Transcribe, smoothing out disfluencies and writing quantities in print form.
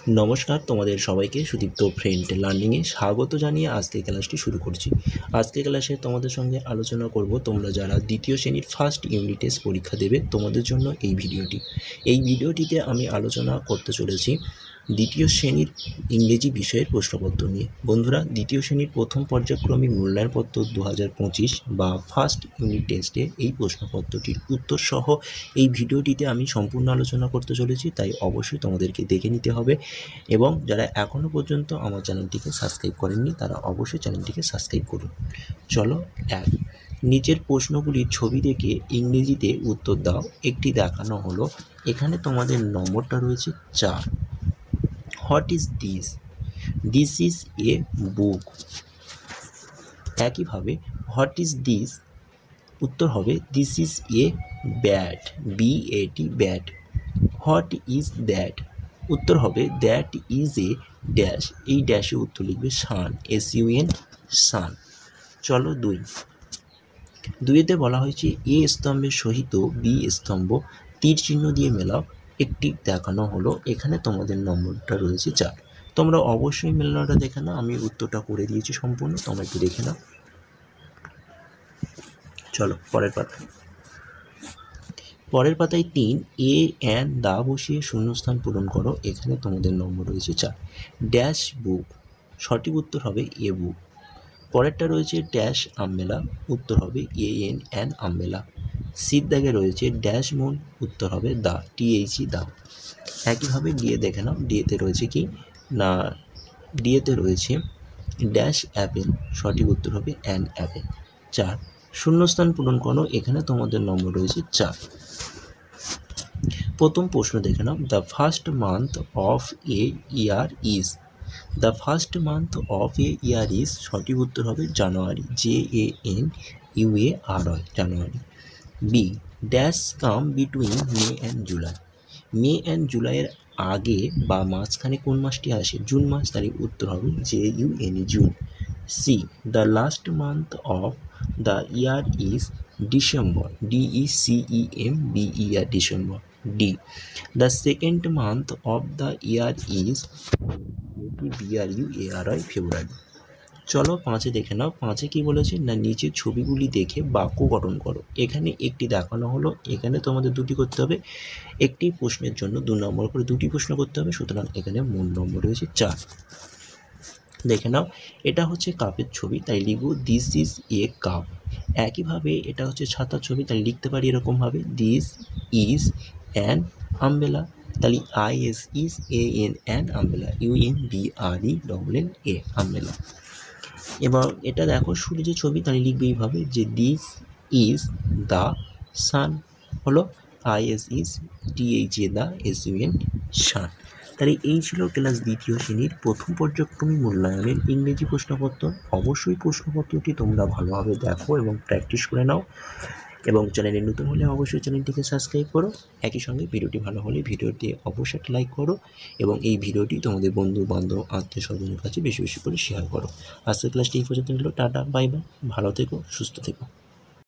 নমস্কার, তোমাদের সবাইকে সুদীপ্ত ফ্রেন্ড লার্নিংয়ে স্বাগত জানিয়ে আজকে ক্লাসটি শুরু করছি। আজকে ক্লাসে তোমাদের সঙ্গে আলোচনা করব তোমরা যারা দ্বিতীয় শ্রেণীর ফার্স্ট ইউনিট টেস্ট পরীক্ষা দেবে তোমাদের জন্য এই ভিডিওটিতে আমি আলোচনা করতে চলেছি দ্বিতীয় শ্রেণীর ইংরেজি বিষয়ের প্রশ্নপত্র নিয়ে। বন্ধুরা, দ্বিতীয় শ্রেণীর প্রথম পর্যায়ক্রমিক মূল্যায়নপত্র 2025 বা ফার্স্ট ইউনিট টেস্টে এই প্রশ্নপত্রটির উত্তর সহ এই ভিডিওটিতে আমি সম্পূর্ণ আলোচনা করতে চলেছি, তাই অবশ্যই তোমাদেরকে দেখে নিতে হবে। এবং যারা এখনও পর্যন্ত আমার চ্যানেলটিকে সাবস্ক্রাইব করেননি তারা অবশ্যই চ্যানেলটিকে সাবস্ক্রাইব করুন। চলো, নিচের প্রশ্নগুলির ছবি দেখে ইংরেজিতে উত্তর দাও। একটি দেখানো হলো, এখানে তোমাদের নম্বরটা রয়েছে 4। What is this? This is a book. একইভাবে হোয়াট ইজ দিস? উত্তর হবে this is a bat, BAT bat. What is that? উত্তর হবে দ্যাট ইজ এ ড্যাশ, এই ড্যাশে উত্তর লিখবে সান, SUN সান। চলো, দুইতে বলা হয়েছে এ স্তম্ভের সহিত বি স্তম্ভ তীর চিহ্ন দিয়ে মেলাও। একটি দেখানো হলো, এখানে তোমাদের নম্বরটা রয়েছে 4। তোমরা অবশ্যই মেলানোটা দেখে নাও, আমি উত্তরটা করে দিয়েছি সম্পূর্ণ, তোমরা একটু দেখে নাও। চলো পরের পাতায় 3 এ অ্যান দা বসিয়ে শূন্যস্থান পূরণ করো। এখানে তোমাদের নম্বর রয়েছে 4। ড্যাশ বুক, সঠিক উত্তর হবে এ বুক। পরেরটা রয়েছে ড্যাশ আমবেলা, উত্তর হবে AN আমবেলা। সির দাগে রয়েছে ড্যাশ মুন, উত্তর হবে দা, THE দা। একইভাবে ডিএ দেখে নাও, ডিএতে রয়েছে কি না, ডিএতে রয়েছে ড্যাশ অ্যাপেল, সঠিক উত্তর হবে অ্যান অ্যাপেল। 4 শূন্যস্থান পূরণ করো, এখানে তোমাদের নম্বর রয়েছে 4। প্রথম প্রশ্ন দেখে নাও, the first month of a year is. The first month of a year is, সঠিক উত্তর হবে January, JANUARY, January. B, dash come between May and July. May and জুলাইয়ের আগে বা মাঝখানে কোন মাসটি আসে? জুন মাস, তাই উত্তর হবে JUN, June. C, the last month of the year is December, DECEMBER, December. D, the second month of the year is FEBRUARY, February. চলো 5 দেখে নাও, 5 কি বলেছে না, নিচের ছবিগুলি দেখে বাক্য গঠন করো। এখানে একটি দেখানো হলো, এখানে তোমাদের দুটি করতে হবে। একটি প্রশ্নের জন্য 2 নম্বর করে দুটি প্রশ্ন করতে হবে, সুতরাং এখানে মোট নম্বর রয়েছে 4। দেখে নাও, এটা হচ্ছে কাপের ছবি, তাই লিখব দিস ইজ এ কাপ। একইভাবে এটা হচ্ছে ছাতার ছবি, তাই লিখতে পারি এরকমভাবে দিস ইজ অ্যান আমব্রেলা, তাহলে IS is AN umbrella, UMBRENNA umbrella. এবার এটা দেখো সূর্যের ছবি, তাহলে লিখবে এইভাবে যে দিস ইজ দ্য সান, হলো IS is THA the, SUN sun. তাহলে এই ছিল ক্লাস দ্বিতীয় শ্রেণীর প্রথম পর্যায়ক্রমিক মূল্যায়নের ইংরেজি প্রশ্নপত্র। অবশ্যই প্রশ্নপত্রটি তোমরা ভালোভাবে দেখো এবং প্র্যাকটিস করে নাও, এবং চ্যানেলে নতুন হলে অবশ্যই চ্যানেলটিকে সাবস্ক্রাইব করো। একই সঙ্গে ভিডিওটি ভালো হলে ভিডিওটি অবশ্যই একটা লাইক করো, এবং এই ভিডিওটি তোমাদের বন্ধু বান্ধব আত্মীয় স্বজনের কাছে বেশি বেশি করে শেয়ার করো। আজকের ক্লাসটি এই পর্যন্ত হলো। টাটা, বাই বাই, ভালো থেকো, সুস্থ থেকো।